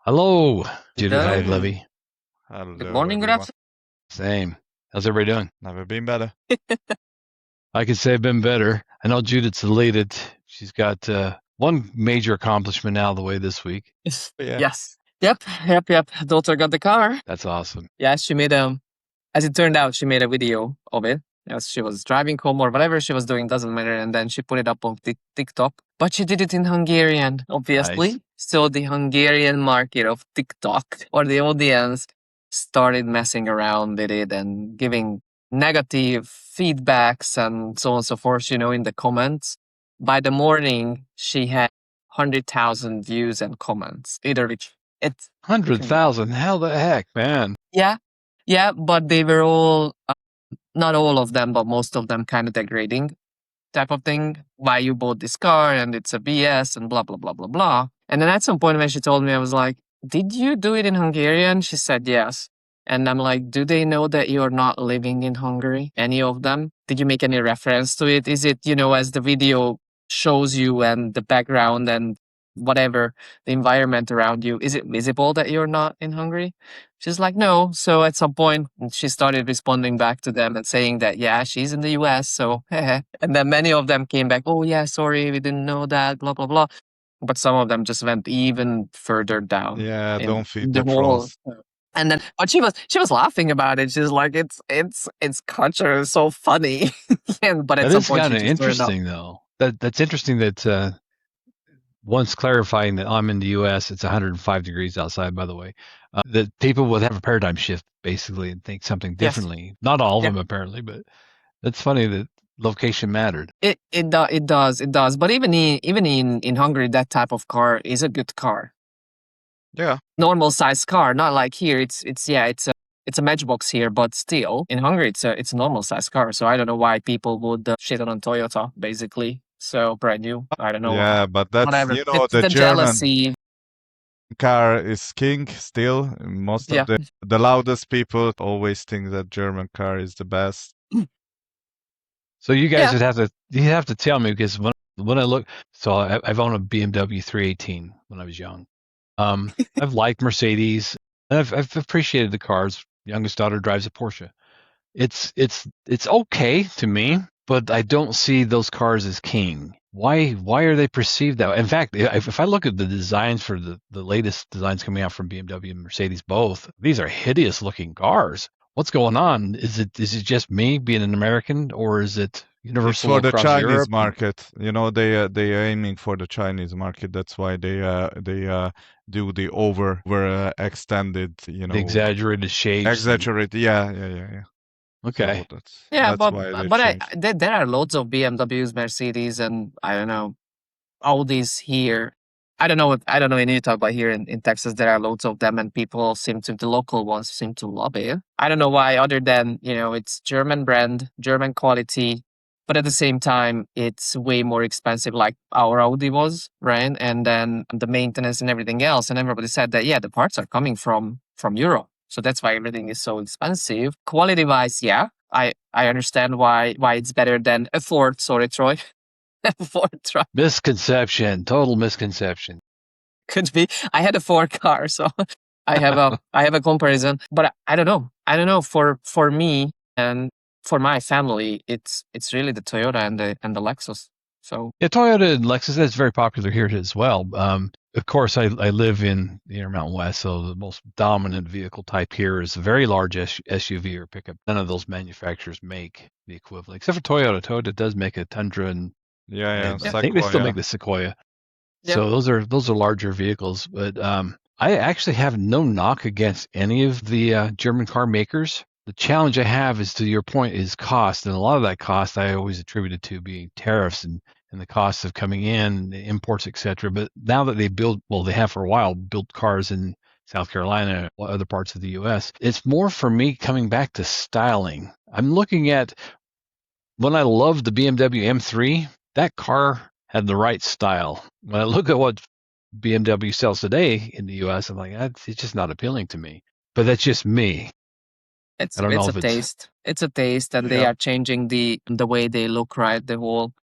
Hello, Judith. Hi, Hello. Levy. Good Hello, morning, good everyone. Same. How's everybody doing? Never been better. I could say I've been better. I know Judith's elated. She's got one major accomplishment out of the way this week. Yeah. Yes. Yep. Daughter got the car. That's awesome. Yeah, she made as it turned out, she made a video of it. As she was driving home or whatever she was doing, doesn't matter. And then she put it up on TikTok. But she did it in Hungarian, obviously. Nice. So the Hungarian market of TikTok or the audience started messing around with it and giving negative feedbacks and so on and so forth, in the comments. By the morning, she had 100,000 views and comments. Literally, it's 100,000. How the heck, man? yeah, but they were all not all of them, but most of them kind of degrading type of thing. Why you bought this car and it's a BS and blah blah blah blah blah. And then at some point when she told me, I was like, "Did you do it in Hungarian?" She said yes. And I'm like, "Do they know that you're not living in Hungary? Any of them? Did you make any reference to it? Is it, as the video shows you and the background and whatever the environment around you, is it visible that you're not in Hungary?" She's like, "No." So at some point, she started responding back to them and saying that, yeah, she's in the US. So, and then many of them came back, "Oh, yeah, sorry, we didn't know that, blah, blah, blah." But some of them just went even further down Yeah, don't feed the the whole. trolls. And then, but she was laughing about it. She's like, it's culture, is so funny. But at That some is point, kind she of just turned up. interesting, though. That's interesting that once clarifying that I'm in the U.S., it's 105 degrees outside, by the way, that people would have a paradigm shift, basically, and think something Yes. differently. Not all of Yeah. them, apparently, but it's funny that location mattered. It does. But even in Hungary, that type of car is a good car. Yeah. Normal size car, not like here. It's a matchbox here, but still in Hungary, it's a normal size car. So I don't know why people would shit on Toyota, basically. So brand new. I don't know. Yeah, but that's, Whatever. It's the the German jealousy. car is king still. Most Yeah. of the loudest people always think that German car is the best. So you guys Yeah. you have to tell me, because when I look, so I've owned a BMW 318 when I was young. I've liked Mercedes, and I've appreciated the cars. Youngest daughter drives a Porsche. It's okay to me, but I don't see those cars as king. Why are they perceived that way? In fact, if I look at the designs for the latest designs coming out from BMW and Mercedes, both these are hideous looking cars. What's going on? Is it just me being an American, or is it It's universal for the across Chinese Europe? market. They are aiming for the Chinese market. That's why they do the over extended, The exaggerated shapes. exaggerate. Yeah. Okay. So that's Yeah, that's but why they've but changed. there are loads of BMWs, Mercedes, and I don't know, Audis here. I don't know in Utah, but here in Texas there are loads of them, and the local ones seem to love it. I don't know why, other than it's German brand, German quality, but at the same time it's way more expensive, like our Audi was, right? And then the maintenance and everything else, and everybody said that the parts are coming from Europe, so that's why everything is so expensive. Quality wise, yeah, I understand why it's better than a Ford. Sorry, Troy. Ford truck. Misconception. Total misconception. Could be. I had a Ford car, so I have a comparison. But I don't know. I don't know, for me and for my family, it's really the Toyota and the Lexus. So Yeah, Toyota and Lexus, that's very popular here as well. Of course, I live in the Intermountain West, so the most dominant vehicle type here is a very large SUV or pickup. None of those manufacturers make the equivalent, except for Toyota. Toyota does make a Tundra, and Yeah, I think they still make Sequoia. the Sequoia. yeah, So those are larger vehicles. But I actually have no knock against any of the German car makers. The challenge I have is, to your point, is cost, and a lot of that cost I always attributed to being tariffs and the costs of coming in, the imports, etc. But now that they have for a while built cars in South Carolina, or other parts of the U.S., it's more for me coming back to styling. I'm looking at, when I love the BMW M3, that car had the right style. When I look at what BMW sells today in the U.S., I'm like, it's just not appealing to me. But that's just me. it's I don't know it's a if it's taste. It's a taste, and they Yeah. are changing the way they look, right? The whole,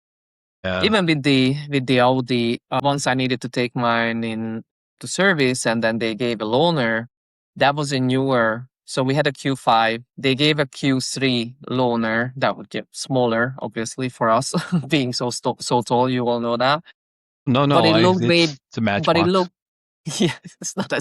uh, even with the Audi. Once I needed to take mine in to service, and then they gave a loaner. That was a newer. So we had a Q5. They gave a Q3 loaner that would get smaller, obviously for us being so tall. You all know that. No, But no, it looked way. it's a But it Matchbox. looked. Yeah, it's not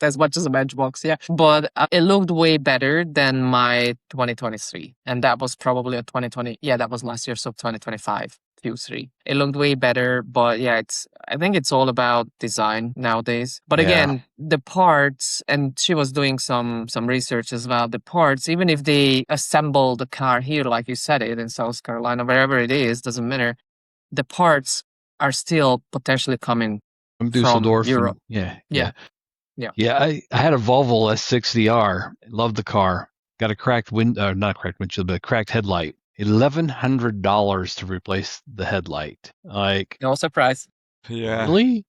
as much as a Matchbox, yeah. But it looked way better than my 2023, and that was probably a 2020. Yeah, that was last year, so 2025 Q3. It looked way better, but yeah, I think it's all about design nowadays. But Yeah. again, the parts, and she was doing some research as well. The parts, even if they assemble the car here, like you said it in South Carolina, wherever it is, doesn't matter. The parts are still potentially coming From from Dusseldorf, Europe. and yeah, Yeah. yeah. Yeah. Yeah, I had a Volvo S60R. Loved the car. Got a cracked not a cracked windshield, but a cracked headlight. $1,100 to replace the headlight. Like, No surprise. Yeah. really?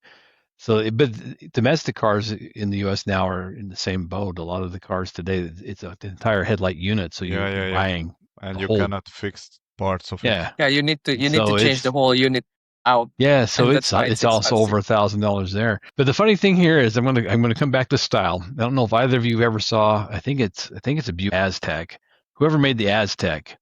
So, but domestic cars in the U.S. now are in the same boat. A lot of the cars today, it's the entire headlight unit. So Yeah, you're yeah, yeah. buying And the you whole, cannot fix parts of it. yeah. Yeah, you need to So change the whole unit out, yeah, so and that's why it's it's also over expensive. $1,000 there. But the funny thing here is I'm gonna come back to style. I don't know if either of you ever saw. I think it's a Buick Aztec. Whoever made the Aztec,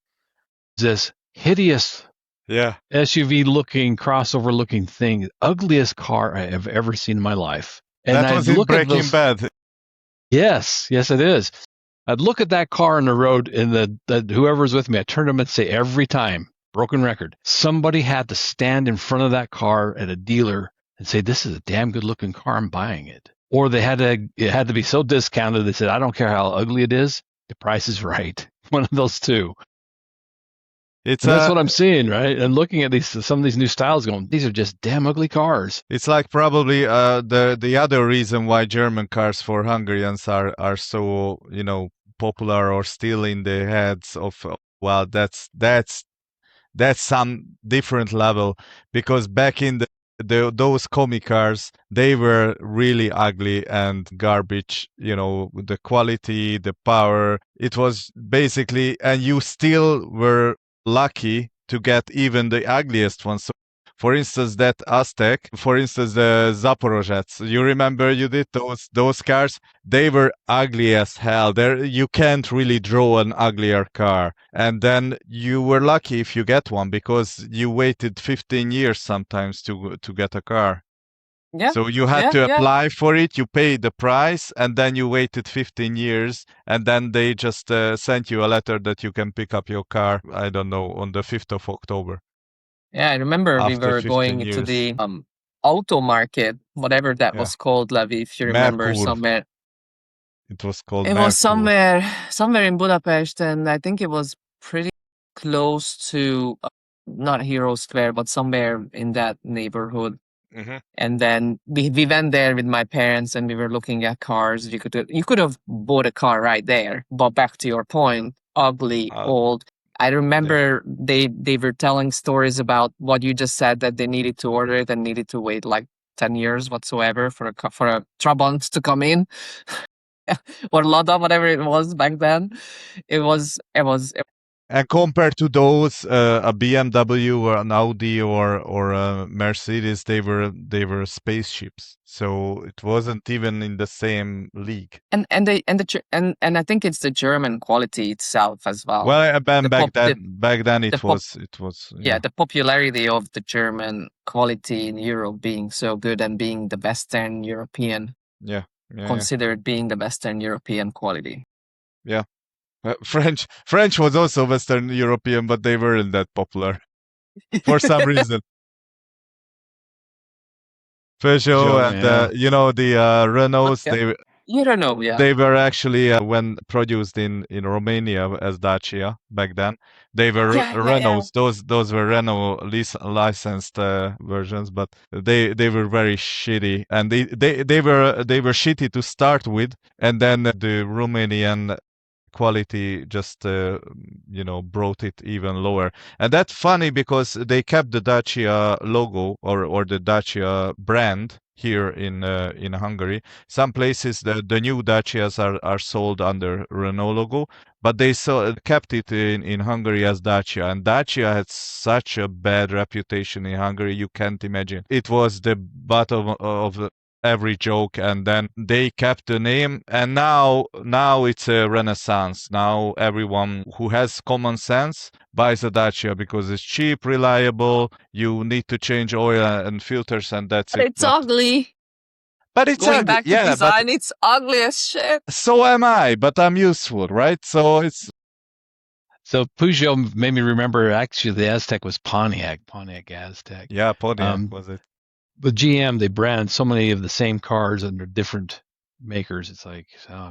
this hideous Yeah. SUV looking crossover looking thing, ugliest car I have ever seen in my life. And That I'd was in look at Breaking those. Bad. Yes, yes, it is. I'd look at that car on the road, and the whoever's with me, I turned to them and say every time, broken record, somebody had to stand in front of that car at a dealer and say, "This is a damn good looking car. I'm buying it." Or it had to be so discounted. They said, "I don't care how ugly it is. The price is right." One of those two. It's And that's what I'm seeing, right? And looking at some of these new styles, going, these are just damn ugly cars. It's like probably the other reason why German cars for Hungarians are so, popular or still in the heads of, well, that's some different level, because back in those comic cars, they were really ugly and garbage. The quality, the power, it was basically, and you still were lucky to get even the ugliest ones. So, for instance, that Aztec, for instance, the Zaporozhets. You remember you did those cars? They were ugly as hell. There, you can't really draw an uglier car. And then you were lucky if you get one, because you waited 15 years sometimes to get a car. Yeah. So you had Yeah, to yeah. apply for it, you paid the price, and then you waited 15 years, and then they just sent you a letter that you can pick up your car, I don't know, on the 5th of October, Yeah, I remember we after were 15 going to years. the auto market, whatever that Yeah. was called, Levi, if you remember, Merkur, somewhere. it was called It was Merkur. somewhere in Budapest, and I think it was pretty close to not Hero Square, but somewhere in that neighborhood. Mm-hmm. And then we went there with my parents, and we were looking at cars. You could have bought a car right there, but back to your point, ugly, old. I Yeah. remember they were telling stories about what you just said, that they needed to order it and needed to wait like 10 years whatsoever for a Trabant to come in. Or Lada, whatever it was back then. It was And compared to those, a BMW or an Audi or a Mercedes, they were spaceships. So it wasn't even in the same league. and I think it's the German quality itself as well. Well, The back pop the, then the it pop was yeah, the popularity of the German quality in Europe being so good and being the Western European, yeah, yeah, considered being the Western European quality. yeah. French was also Western European, but they weren't that popular for some reason. Peugeot and Yeah. the Renaults, Yeah. You don't know, yeah. they were actually when produced in Romania as Dacia back then. They were Yeah, yeah, yeah. Renaults. Those were Renault licensed versions, but they were very shitty, and they were shitty to start with, and then the Romanian quality just brought it even lower. And that's funny because they kept the Dacia logo or the Dacia brand here in Hungary. Some places the new Dacias are sold under Renault logo, but they kept it in Hungary as Dacia. And Dacia had such a bad reputation in Hungary, you can't imagine. It was the bottom of every joke, and then they kept the name, and now it's a renaissance. Now everyone who has common sense buys a Dacia because it's cheap, reliable. You need to change oil and filters, and that's But it. it's ugly. But it's Going ugly, back to yeah. But design, it's ugly as shit. so am I. But I'm useful, right? So it's So Peugeot made me remember actually the Aztec was Pontiac Aztec. yeah, Pontiac was it? With GM, they brand so many of the same cars under different makers. It's like,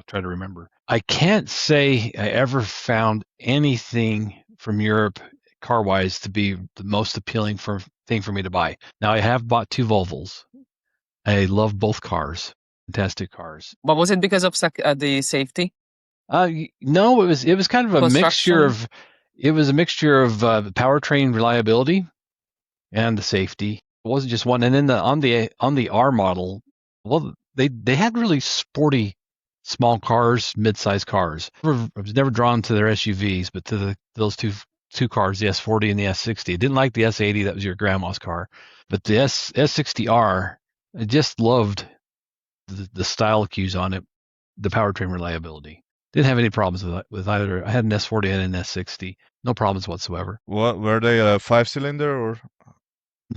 try to remember. I can't say I ever found anything from Europe car wise to be the most appealing thing for me to buy. Now, I have bought 2 Volvos. I love both cars, fantastic cars. But was it because of the safety? No, it was kind of a mixture Construction? of powertrain reliability and the safety. It wasn't just one. And then on the R model, well, they had really sporty small cars, mid-sized cars. I was never drawn to their SUVs, but to those two cars, the S40 and the S60. I didn't like the S80, that was your grandma's car, but the S60R, I just loved the style cues on it, the powertrain reliability. Didn't have any problems with either. I had an S40 and an S60, no problems whatsoever. What were they, a 5-cylinder or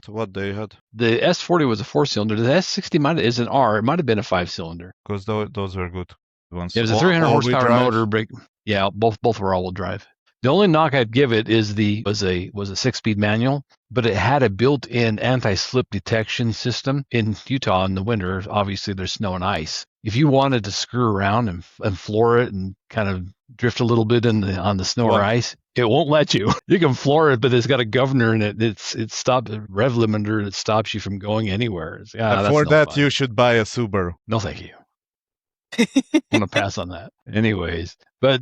what they had? The S40 was a 4-cylinder. The S60 is an R. It might have been a 5-cylinder. Because those were good ones. It was a 300 All-wheel horsepower drive. motor. Yeah, both were all-wheel drive. The only knock I'd give it is was a 6-speed manual, but it had a built-in anti-slip detection system. In Utah in the winter, obviously there's snow and ice. If you wanted to screw around and floor it and kind of drift a little bit on the snow or ice, it won't let you. You can floor it, but it's got a governor in it. It stops a rev limiter and it stops you from going anywhere. And for that, you should buy a Subaru. No, thank you. I'm gonna pass on that. Anyways, but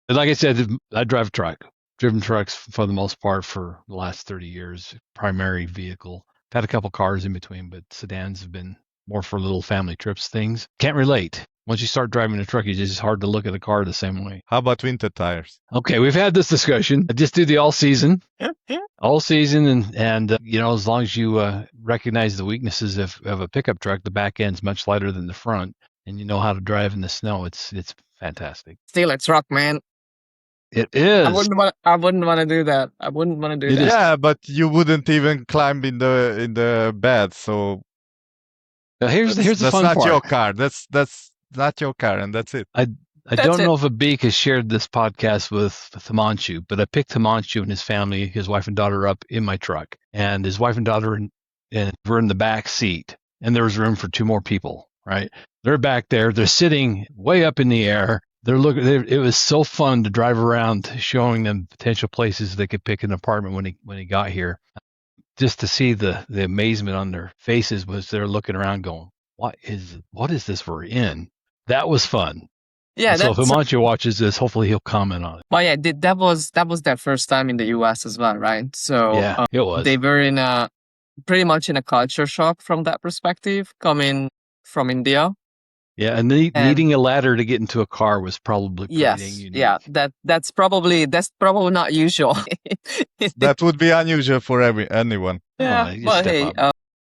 like I said, I drive a truck. Driven trucks for the most part for the last 30 years. Primary vehicle. Had a couple cars in between, but sedans have been more for little family trips things. Can't relate. Once you start driving a truck, it's just hard to look at a car the same way. How about winter tires? Okay, we've had this discussion. I just do the all season. All season, and as long as you recognize the weaknesses of a pickup truck, the back end's much lighter than the front, and you know how to drive in the snow. It's fantastic. Still a truck, man. It is. I wouldn't want to do that. I wouldn't want to do that. Yeah, but you wouldn't even climb in the bed. So here's the fun part. That's not your car. That's not your car, and that's it. I don't know if Abik has shared this podcast with Himanshu, but I picked Himanshu and his family, his wife and daughter, up in my truck, and his wife and daughter were in the back seat, and there was room for 2 more people. Right? They're back there. They're sitting way up in the air. They're looking. It was so fun to drive around, showing them potential places they could pick an apartment when he got here. Just to see the amazement on their faces was they're looking around, going, "What is this we're in?" That was fun. Yeah. So if Himanshu watches this, hopefully he'll comment on it. Well, yeah, that was their first time in the U.S. as well, right? So yeah, it was. They were pretty much in a culture shock from that perspective, coming from India. Yeah, and needing a ladder to get into a car was probably pretty unique. Yeah, that's probably not usual. That would be unusual for anyone. Yeah, but hey,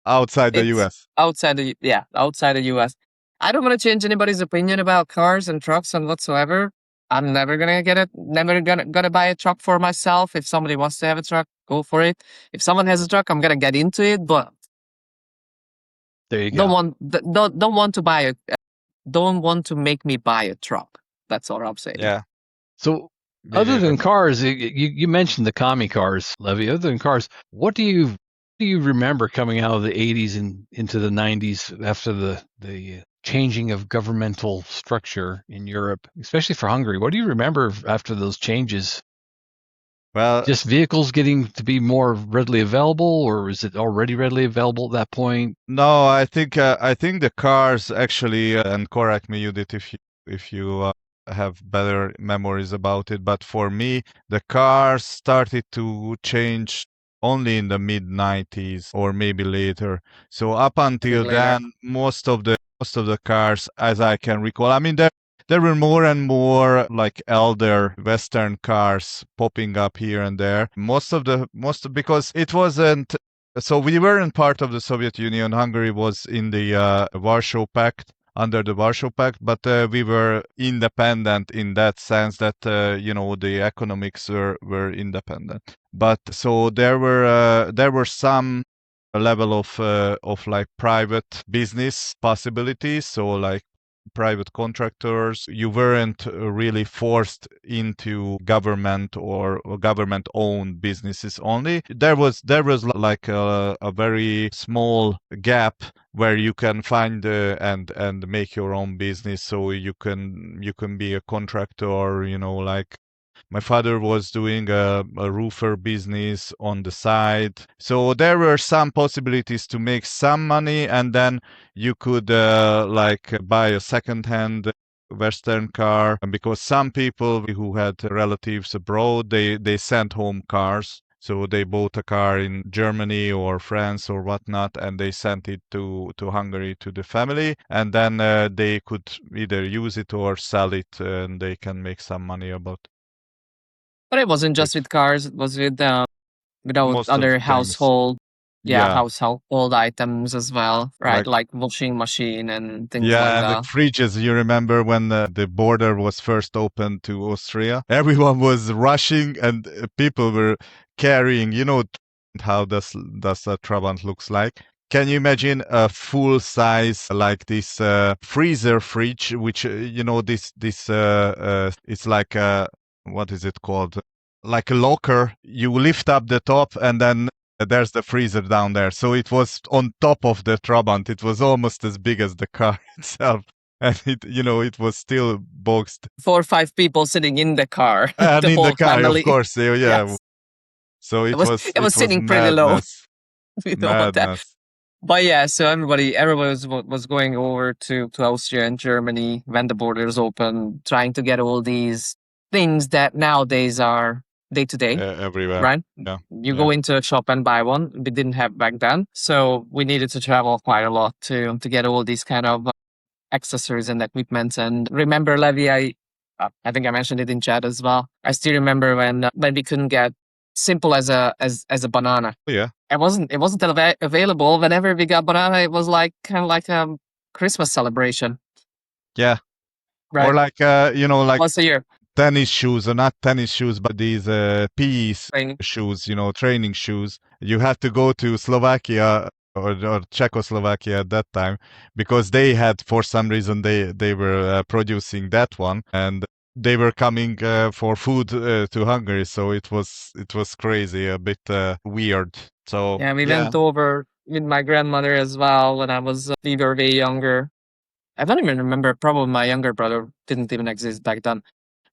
outside the U.S. Outside the U.S. I don't want to change anybody's opinion about cars and trucks and whatsoever. I'm never gonna get it. Never gonna buy a truck for myself. If somebody wants to have a truck, go for it. If someone has a truck, I'm gonna get into it. But there you go. Don't want to make me buy a truck. That's all I'm saying. Yeah. So other than cars, you mentioned the commie cars, Levy. Other than cars, what do you remember coming out of the 80s and into the 90s after the changing of governmental structure in Europe, especially for Hungary? What do you remember after those changes? Well, just vehicles getting to be more readily available, or is it already readily available at that point? No, I think the cars actually, and correct me, Judith, if you have better memories about it. But for me, the cars started to change only in the mid 90s or maybe later. So up until then, most of the cars, as I can recall, I mean, there were more and more like elder Western cars popping up here and there. Most because it wasn't So we weren't part of the Soviet Union. Hungary was in the Warsaw Pact, under the Warsaw Pact, but we were independent in that sense that the economics were independent. But so there were some level of like private business possibilities. So like private contractors, you weren't really forced into government or government owned businesses only. There was like a very small gap where you can find and make your own business. So you can be a contractor, like my father was doing a roofer business on the side. So there were some possibilities to make some money, and then you could like buy a second-hand Western car. And because some people who had relatives abroad, they sent home cars. So they bought a car in Germany or France or whatnot, and they sent it to Hungary to the family, and then they could either use it or sell it, and they can make some money about But it wasn't it. just with cars; it was with Most of other the things. Yeah, household items as well, right? like Like washing machine and things like yeah, and the that. fridges. You remember when the border was first opened to Austria? Everyone was rushing, and people were carrying. How does a Trabant looks like? Can you imagine a full size like this freezer fridge, which this it's like what is it called? Like a locker. You lift up the top, and then there's the freezer down there. So it was on top of the Trabant. It was almost as big as the car itself. And it was still boxed. 4 or 5 people sitting in the car, And the in the whole car, of family. course. Yeah. Yes, So it it was was it it was was sitting pretty low. madness. You know what that. Madness. But yeah, so everybody was going over to Austria and Germany when the borders opened, trying to get all these things that nowadays are day to day, Everywhere. right? Yeah. You Yeah. go into a shop and buy one. We didn't have back then, so we needed to travel quite a lot to get all these kind of accessories and equipment. And remember, Levi, I think I mentioned it in chat as well. I still remember when we couldn't get simple as a banana. Yeah. It wasn't available. Whenever we got banana, it was like kind of like a Christmas celebration, Yeah. Or right? like like Once a year. tennis shoes, or not tennis shoes, but these PE Training. shoes, training shoes. You had to go to Slovakia or Czechoslovakia at that time, because they had, for some reason, they were producing that one, and they were coming for food to Hungary. So it was crazy, a bit weird. So Yeah, we yeah, went over with my grandmother as well when we were way younger. I don't even remember. Probably my younger brother didn't even exist back then.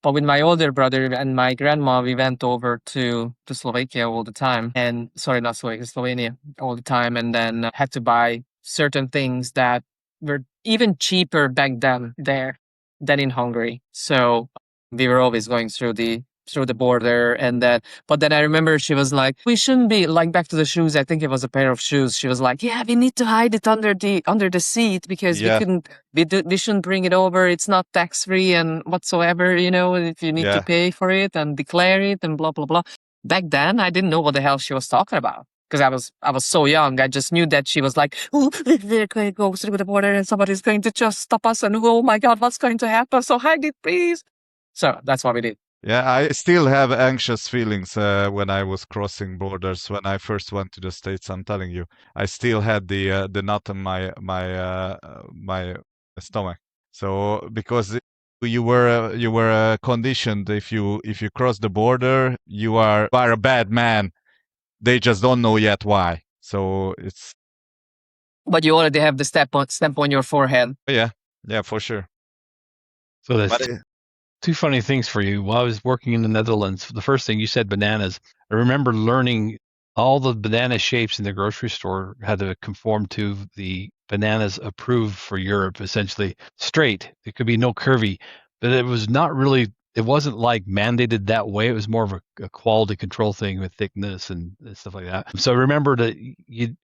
But with my older brother and my grandma, we went over to Slovakia all the time. And sorry, not Slovakia, Slovenia all the time. And then had to buy certain things that were even cheaper back then there than in Hungary. So we were always going through the border and that. But then I remember she was like, we shouldn't be like back to the shoes. I think it was a pair of shoes. She was like, yeah, we need to hide it under the seat because yeah, we shouldn't bring it over. It's not tax free and whatsoever, if you need to yeah, pay for it and declare it and blah blah blah. Back then I didn't know what the hell she was talking about. Because I was so young. I just knew that she was like, oh, we're going to go through the border and somebody's going to just stop us and oh my god, what's going to happen? So hide it, please. So that's what we did. yeah. I still have anxious feelings when I was crossing borders. When I first went to the States, I'm telling you, I still had the knot in my stomach. So because you were conditioned, if you cross the border, you are a bad man. They just don't know yet why. So it's But you already have the stamp on your forehead. yeah, yeah, for sure. So But that's two funny things for you. While I was working in the Netherlands, the first thing you said, bananas. I remember learning all the banana shapes in the grocery store had to conform to the bananas approved for Europe, essentially straight. It could be no curvy, but it was not really. It wasn't like mandated that way. It was more of a quality control thing with thickness and stuff like that. So I remember that you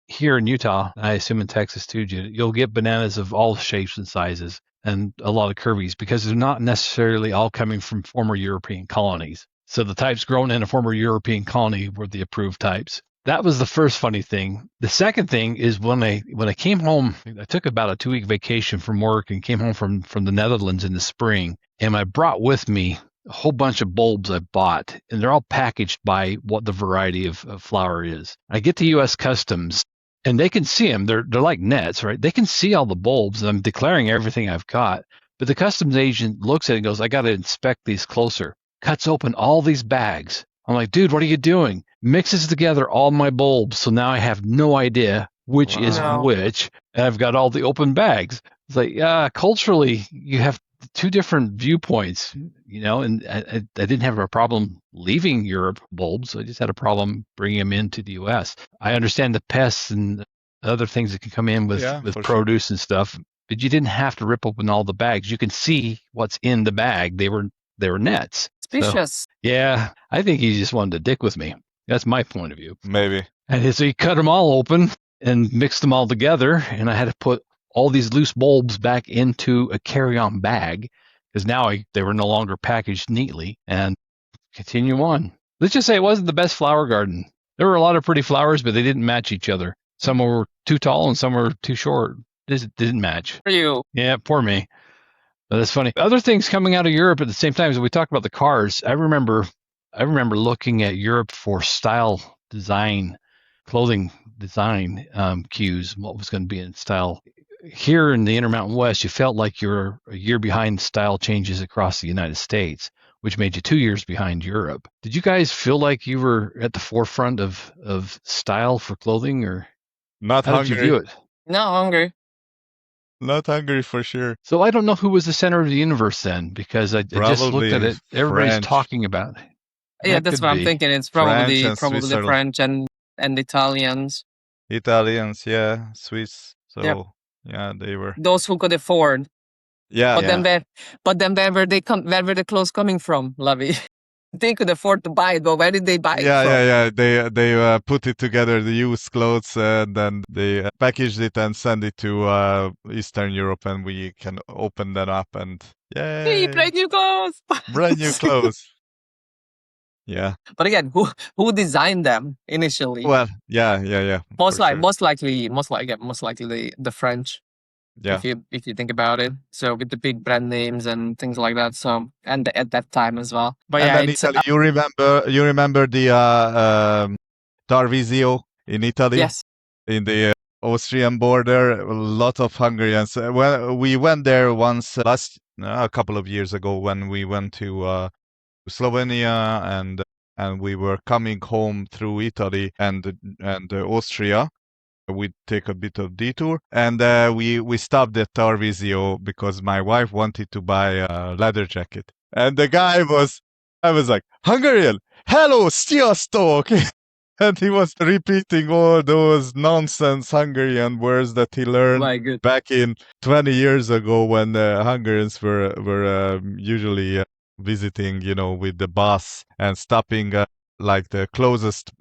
here in Utah, I assume in Texas too, you'll get bananas of all shapes and sizes and a lot of curvies because they're not necessarily all coming from former European colonies. So the types grown in a former European colony were the approved types. That was the first funny thing. The second thing is when I came home, I took about a 2-week vacation from work and came home from the Netherlands in the spring, and I brought with me a whole bunch of bulbs I bought, and they're all packaged by what the variety of flower is. I get to U.S. Customs, and they can see them. They're like nets, right? They can see all the bulbs, and I'm declaring everything I've got. But the customs agent looks at it and goes, "I got to inspect these closer." Cuts open all these bags. I'm like, "Dude, what are you doing?" Mixes together all my bulbs, so now I have no idea which is No. which, and I've got all the open bags. It's like, yeah, culturally, you have two different viewpoints, and I didn't have a problem leaving Europe bulbs. I just had a problem bringing them into the U.S. I understand the pests and other things that can come in with produce and stuff, but you didn't have to rip open all the bags. You can see what's in the bag. They were nets. Suspicious. So, yeah, I think he just wanted to dick with me. That's my point of view. Maybe. And so he cut them all open and mixed them all together, and I had to put all these loose bulbs back into a carry-on bag because now they were no longer packaged neatly, and continue on. Let's just say it wasn't the best flower garden. There were a lot of pretty flowers, but they didn't match each other. Some were too tall and some were too short. This didn't match. For you. Yeah, poor me. But that's funny. Other things coming out of Europe at the same time as we talk about the cars. I remember looking at Europe for style design, clothing design cues, what was going to be in style. Here in the Intermountain West, you felt like you were a year behind style changes across the United States, which made you 2 years behind Europe. Did you guys feel like you were at the forefront of style for clothing, or not how Hungary? Did you view it? Not Hungary. Not Hungary for sure. So I don't know who was the center of the universe then, because I just looked at it. Everybody's French. talking about it. Yeah, that's what I'm thinking. It's probably the French and Italians. Italians, yeah, Swiss. So yeah, they were those who could afford. Yeah, but then where were the clothes coming from, Lavi? They could afford to buy it, but where did they buy it from? Yeah. They put it together, the used clothes, and then they packaged it and send it to Eastern Europe, and we can open that up and hey, brand new clothes. Brand new clothes. Yeah. But again, who designed them initially? Well, yeah. Most likely the French. Yeah. If you think about it, so with the big brand names and things like that, so and at that time as well. But and yeah, then Italy, you remember the Tarvisio in Italy? Yes. In the Austrian border, a lot of Hungarians. Well, we went there once a couple of years ago when we went to Slovenia, and we were coming home through Italy and Austria. We take a bit of detour, and we stopped at Tarvisio because my wife wanted to buy a leather jacket, and the guy I was like, Hungarian, hello, sziasztok. And he was repeating all those nonsense Hungarian words that he learned back in 20 years ago when Hungarians were usually visiting, with the bus and stopping like the closest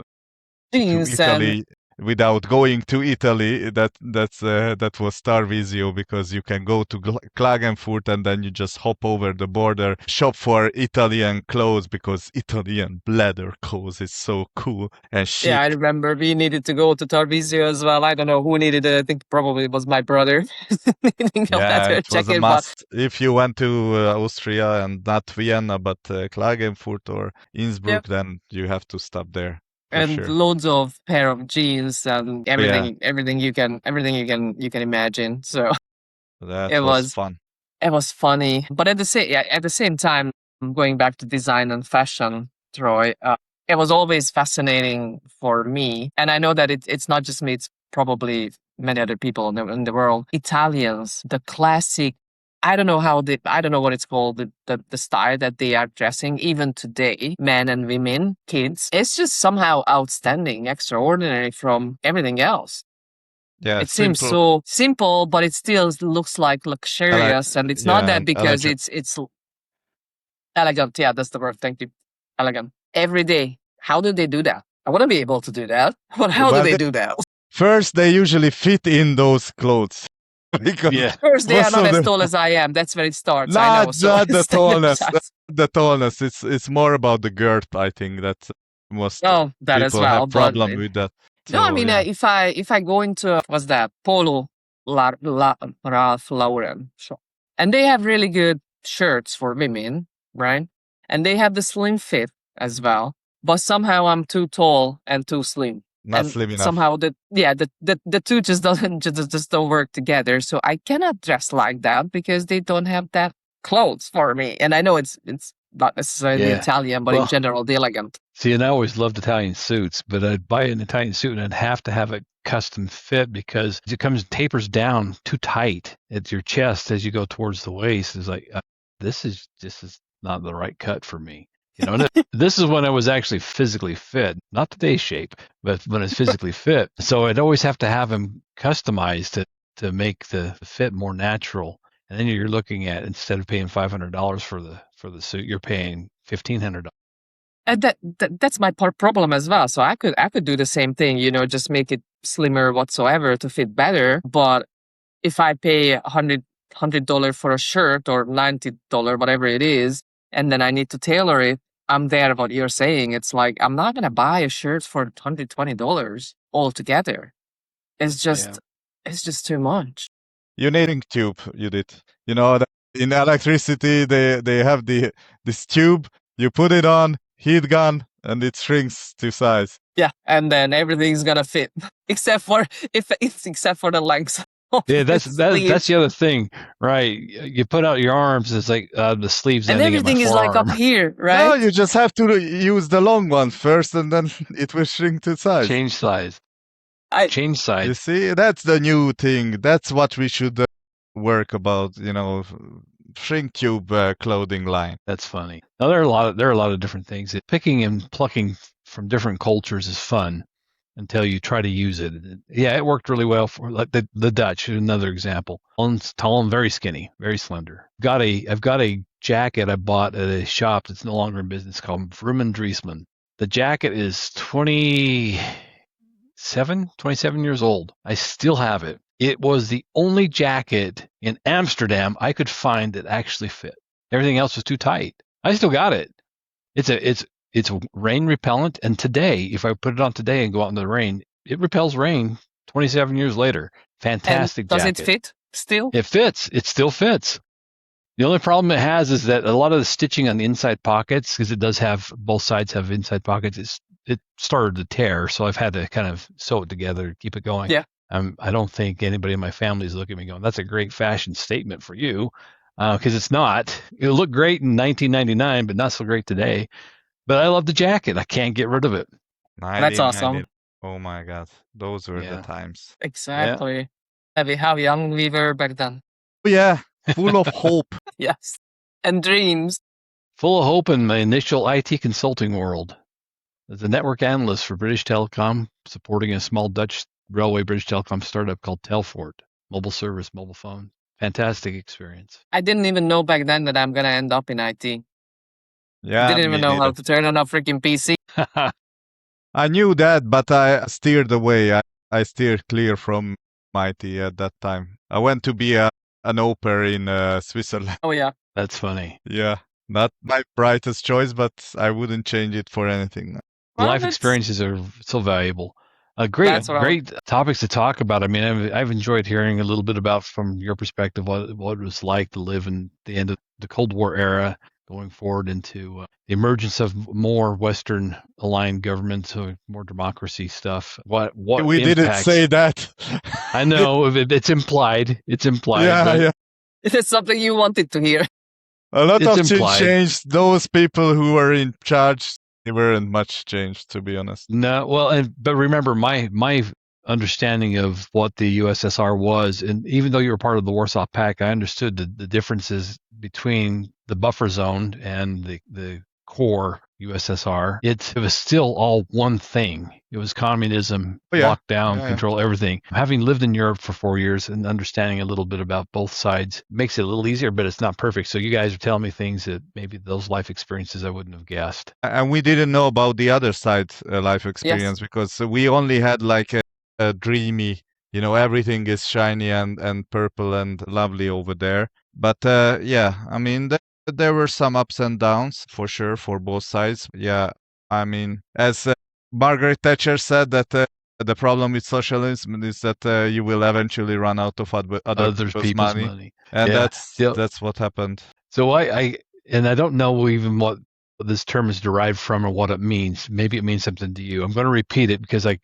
to Italy without going to Italy. That was Tarvisio, because you can go to Klagenfurt and then you just hop over the border, shop for Italian clothes, because Italian leather clothes is so cool and chic. Yeah, I remember we needed to go to Tarvisio as well. I don't know who needed it. I think probably it was my brother. It was a must. If you went to Austria and not Vienna, but Klagenfurt or Innsbruck, then you have to stop there. And loads of pair of jeans and everything you can imagine. So that was fun. It was funny, but at the same time, going back to design and fashion, Troy, it was always fascinating for me. And I know that it's not just me; it's probably many other people in the world. Italians, the classic. I don't know what it's called, the style that they are dressing, even today, men and women, kids. It's just somehow outstanding, extraordinary from everything else. Yeah, it seems so simple, but it still looks like luxurious, and it's not that because it's elegant. Yeah, that's the word. Thank you. Elegant. Every day. How do they do that? I want to be able to do that, but how do they do that? First, they usually fit in those clothes. First, they are not as tall as I am. That's where it starts. Not the tallness. The tallness. It's more about the girth. I think that most Oh, that as people well. have But problem with that. no, I So mean, yeah, if I go into what's that Polo Ralph Lauren shop, and they have really good shirts for women, right? And they have the slim fit as well. But somehow I'm too tall and too slim, not and slim enough. somehow the two just doesn't just don't work together. So I cannot dress like that because they don't have that clothes for me. And I know it's not necessarily Yeah. Italian, but in Well, general, the elegant. see, and I always loved Italian suits, but I'd buy an Italian suit and I'd have to have it custom fit because it comes tapers down too tight at your chest as you go towards the waist. It's like this is not the right cut for me. You know, and this is when I was actually physically fit, not today's shape, but when it's physically fit. So I'd always have to have them customized to make the fit more natural. And then you're looking at, instead of paying $500 for the suit, you're paying $1,500. And that's my problem as well. So I could do the same thing, you know, just make it slimmer whatsoever to fit better. But if I pay $100 for a shirt or $90, whatever it is, and then I need to tailor it, I'm there. What you're saying, it's like I'm not gonna buy a shirt for $120 altogether. It's Yeah. just it's just too much. You need ink tube. You did. You know, in electricity, they have this tube. You put it on, heat gun, and it shrinks to size. Yeah, and then everything's gonna fit, except for if it's except for the length of Yeah, the that's sleeves. the other thing, right? You put out your arms, it's like the sleeves And ending at my everything is like up forearm. here, No, right? you just have to use the long one first, and then it will shrink to size. Change size. I Change size. You see, that's the new thing. That's what we should work about. You know, shrink tube clothing line. That's funny. Now there are a lot of different things. Picking and plucking from different cultures is fun until you try to use it. Yeah, it worked really well for like the Dutch. Another example. Tall and very skinny, very slender. I've got a jacket I bought at a shop that's no longer in business called Vroomen Driesman. The jacket is 27 years old. I still have it. It was the only jacket in Amsterdam I could find that actually fit. Everything else was too tight. I still got it. It's rain repellent, and today, if I put it on today and go out in the rain, it repels rain 27 years later. and Fantastic does it jacket. fit still? It fits. It still fits. The only problem it has is that a lot of the stitching on the inside pockets, because it does have both sides have inside pockets, it started to tear, so I've had to kind of sew it together to keep it going. Yeah. I don't think anybody in my family is looking at me going, "That's a great fashion statement for you," because it's not. It looked great in 1999, but not so great today. But I love the jacket. I can't get rid of it. That's awesome. Oh my God, those were the Yeah. times. Exactly. How young we were back then. Oh yeah, full of hope. Yes. And dreams. Full of hope in my initial IT consulting world. As a network analyst for British Telecom, supporting a small Dutch railway British Telecom startup called Telfort. Mobile service, mobile phone. Fantastic experience. I didn't even know back then that I'm gonna end up in IT. Yeah, Didn't me even know how neither. to turn on a freaking PC. I knew that, but I steered away. I steered clear from IT at that time. I went to be an au pair in Switzerland. Oh yeah. That's funny. Yeah, not my brightest choice, but I wouldn't change it for anything. Well, Life that's experiences are so valuable. That's what I Great topics to talk about. I mean, I've enjoyed hearing a little bit about from your perspective what it was like to live in the end of the Cold War era, going forward into the emergence of more Western aligned governments, so more democracy stuff. What We didn't impacts? say that. I know it's implied. It's implied. Yeah, but yeah. it's something you wanted to hear. A lot It's of implied. changed. Those people who were in charge, they weren't much changed, to be honest. No, well, but remember my understanding of what the USSR was, and even though you were part of the Warsaw Pact, I understood the differences between the buffer zone and the core USSR. It was still all one thing. It was communism, Oh, yeah. lockdown, Yeah. control, everything. Having lived in Europe for 4 years and understanding a little bit about both sides makes it a little easier, but it's not perfect. So you guys are telling me things that maybe those life experiences I wouldn't have guessed. And we didn't know about the other side life experience because we only had like a dreamy, you know, everything is shiny and purple and lovely over there. But yeah, I mean, there were some ups and downs for sure for both sides. Yeah, I mean, as Margaret Thatcher said, that the problem with socialism is that you will eventually run out of other Other people's people's money, money. and Yeah. that's what happened. So I don't know even what this term is derived from or what it means. Maybe it means something to you. I'm going to repeat it because I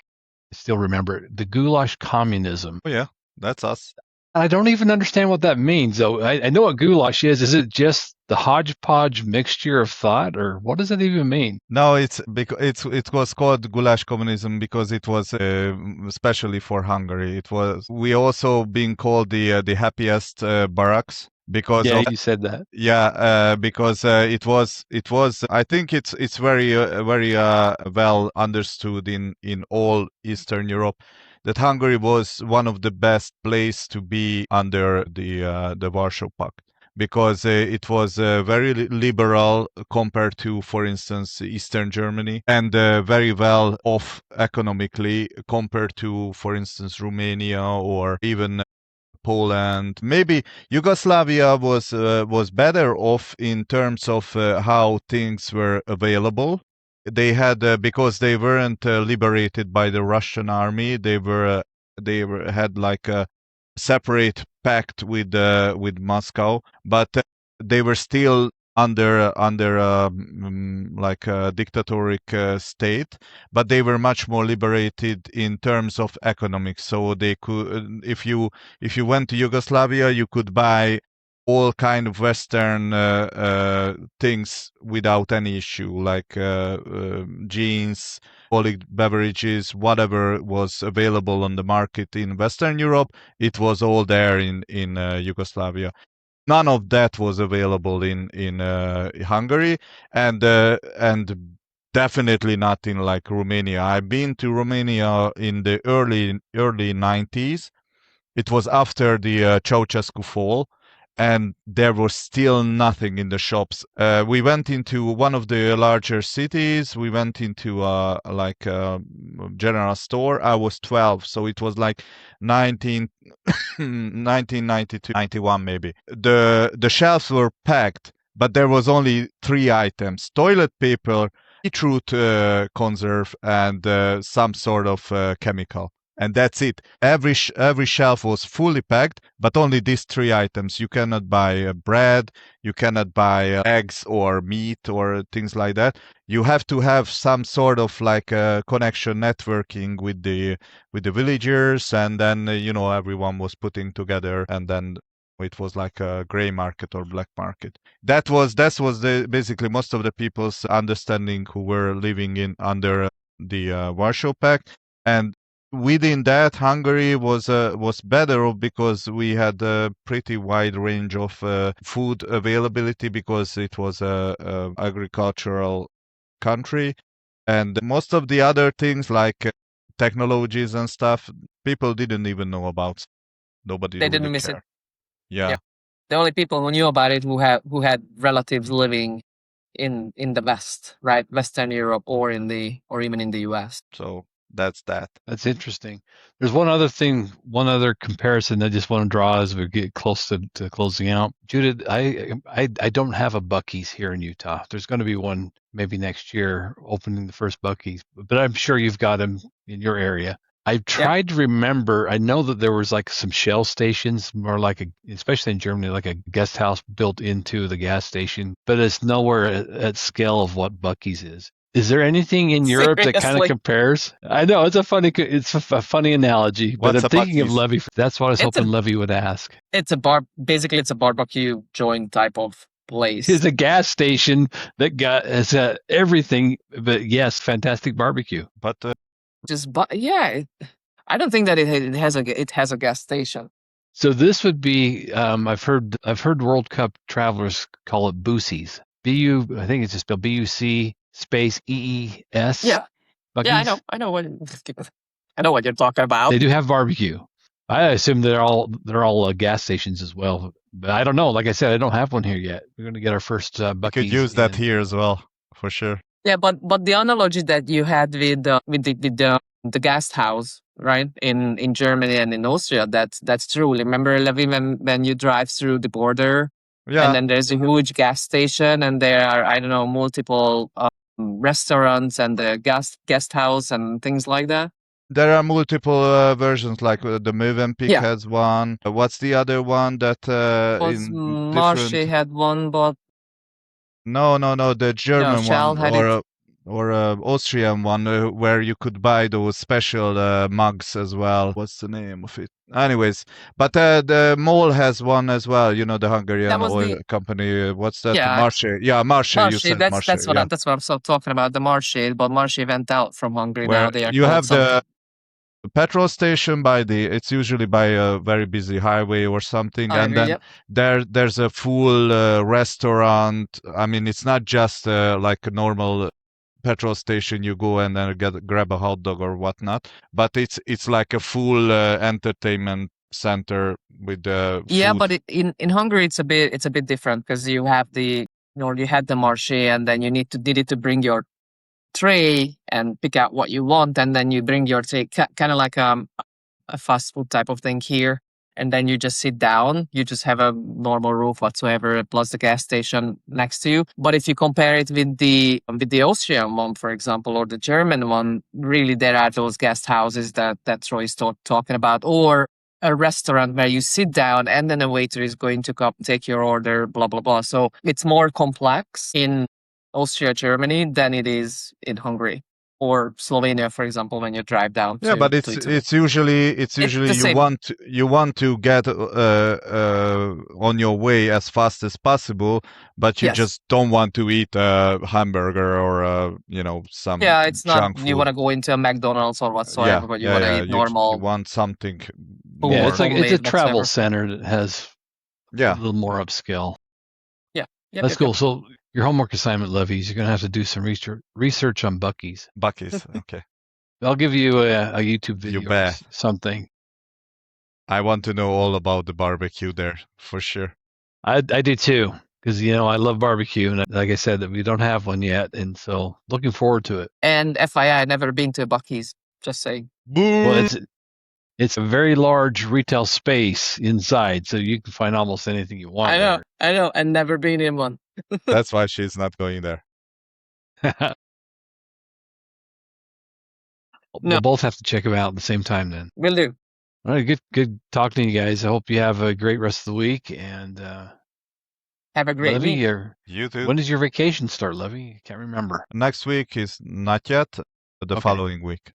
still remember it. The goulash communism. Oh yeah, that's us. I don't even understand what that means, though. I know what goulash is. Is it just the hodgepodge mixture of thought, or what does it even mean? No, it's because it was called goulash communism because it was especially for Hungary. It was we also being called the happiest barracks because Yeah, of you said that. yeah because it was I think it's very well understood in all Eastern Europe that Hungary was one of the best place to be under the Warsaw Pact because it was very liberal compared to, for instance, Eastern Germany, and very well off economically compared to, for instance, Romania or even Poland. Maybe Yugoslavia was better off in terms of how things were available. They had because they weren't liberated by the Russian army. Had like a separate pact with Moscow, but they were still under like a dictatoric state, but they were much more liberated in terms of economics. So they could, if you went to Yugoslavia, you could buy all kind of Western things without any issue, like jeans, alcoholic beverages, whatever was available on the market in Western Europe, it was all there in Yugoslavia. None of that was available in Hungary, and definitely not in like Romania. I've been to Romania in the early 90s. It was after the Ceausescu fall, and there was still nothing in the shops. We went into one of the larger cities. We went into like a general store. I was 12, so it was like 19, 1992, 91 maybe. The shelves were packed, but there was only three items: toilet paper, beetroot conserve, and some sort of chemical, and that's it. Every shelf was fully packed, but only these three items. You cannot buy bread, you cannot buy eggs or meat or things like that. You have to have some sort of like connection networking with the villagers, and then everyone was putting together, and then it was like a gray market or black market. That was the basically most of the people's understanding who were living in under the Warsaw Pact. And within that, Hungary was better off because we had a pretty wide range of food availability because it was a agricultural country, and most of the other things like technologies and stuff, people didn't even know about. Nobody They really didn't miss it. cared. Yeah. Yeah. The only people who knew about it who had relatives living in the West, right? Western Europe or even in the US. So that's that. That's interesting. There's one other thing, one other comparison I just want to draw as we get close to closing out. Judith, I don't have a Buc-ee's here in Utah. There's going to be one maybe next year, opening the first Buc-ee's, but I'm sure you've got them in your area. I've tried to remember. I know that there was like some Shell stations, more like especially in Germany, like a guest house built into the gas station, but it's nowhere at scale of what Buc-ee's is. Is there anything in Europe that kind of Seriously? compares? I know it's a funny analogy, but What's I'm a thinking of Buc-ee's? Levy. That's what I was It's a hoping Levy would ask. basically it's a barbecue joint type of place. It's a gas station that has everything, but yes, fantastic barbecue. But I don't think that it has a gas station. So this would be I've heard World Cup travelers call it Boosies. I think it's just spelled BUC space EES. Yeah. Yeah, I know. I know what you're talking about. They do have barbecue. I assume they're all gas stations as well, but I don't know. Like I said, I don't have one here yet. We're going to get our first we Buc-ee's. could use that here as well, for sure. Yeah, but the analogy that you had with the guest house, right, in Germany and in Austria, that's true. Remember, Levi, when you drive through the border, Yeah. and then there's a huge gas station, and there are, I don't know, multiple restaurants and the guest house and things like that. There are multiple versions, like the Mövenpick Yeah. has one. What's the other one that Was in Marche different? had one, but No, the German Shell one had it. or Austrian one where you could buy those special mugs as well. What's the name of it? Anyways, but the Mall has one as well. You know, the Hungarian That was oil the company. What's that? yeah Marche. Yeah, Marche. You Marche. said Marche. That's what Yeah, I'm so talking about, the Marche. But Marche went out from Hungary now. where They are you called have the something. petrol station by the it's usually by a very busy highway or something, and then Yep. there's a full restaurant. I mean, it's not just like a normal petrol station you go and then grab a hot dog or whatnot, but it's like a full entertainment center with Yeah, food. but in Hungary it's a bit different because you have you had the Marche, and then you needed to bring your tray and pick out what you want, and then you bring your tray, kind of like a fast food type of thing here. And then you just sit down, you just have a normal roof whatsoever, plus the gas station next to you. But if you compare it with the Austrian one, for example, or the German one, really there are those guest houses that Troy is talking about, or a restaurant where you sit down and then a waiter is going to come take your order, blah blah blah. So it's more complex in Austria, Germany than it is in Hungary or Slovenia, for example, when you drive down Yeah, but to Italy. it's usually It's the you same. want to get on your way as fast as possible, but you Yes. just don't want to eat a hamburger or some Yeah, it's not junk you want food. to go into a McDonald's or whatsoever, but you want to Yeah. eat You normal want something Yeah, more. food, it's a homemade, travel whatsoever. center that has a Yeah, little more upscale. Yeah. That's cool. So your homework assignment, Levies, you're gonna have to do some research on Buc-ee's. Buc-ee's. Okay, I'll give you a YouTube you video or bet. something. I want to know all about the barbecue there for sure. I do too, because I love barbecue, and like I said, that we don't have one yet, and so looking forward to it. And FYI, never been to Buc-ee's. Just saying. Well, Boo! it's a very large retail space inside, so you can find almost anything you want there. I know, and never been in one. That's why she's not going there. No, We'll both have to check them out at the same time then. will do. All right, good talking to you guys. I hope you have a great rest of the week. And Have a great Levy, week. You too. when does your vacation start, Levy? I can't remember. Next week is not yet, the Okay. following week.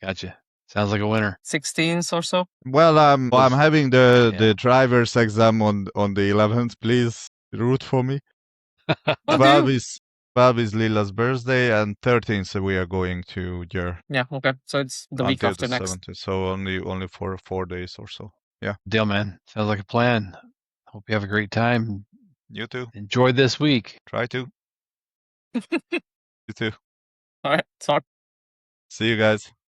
Gotcha. Sounds like a winner. 16th or so. Well, I'm having the Yeah. driver's exam on the 11th. Please root for me. Will 12 do. is Lila's birthday, and 13th we are going to Jer Yeah, okay. So it's the week until after the next. 17th. So only for 4 days or so. Yeah. Deal, man. Sounds like a plan. Hope you have a great time. You too. Enjoy this week. Try to. You too. All right. Talk. See you guys.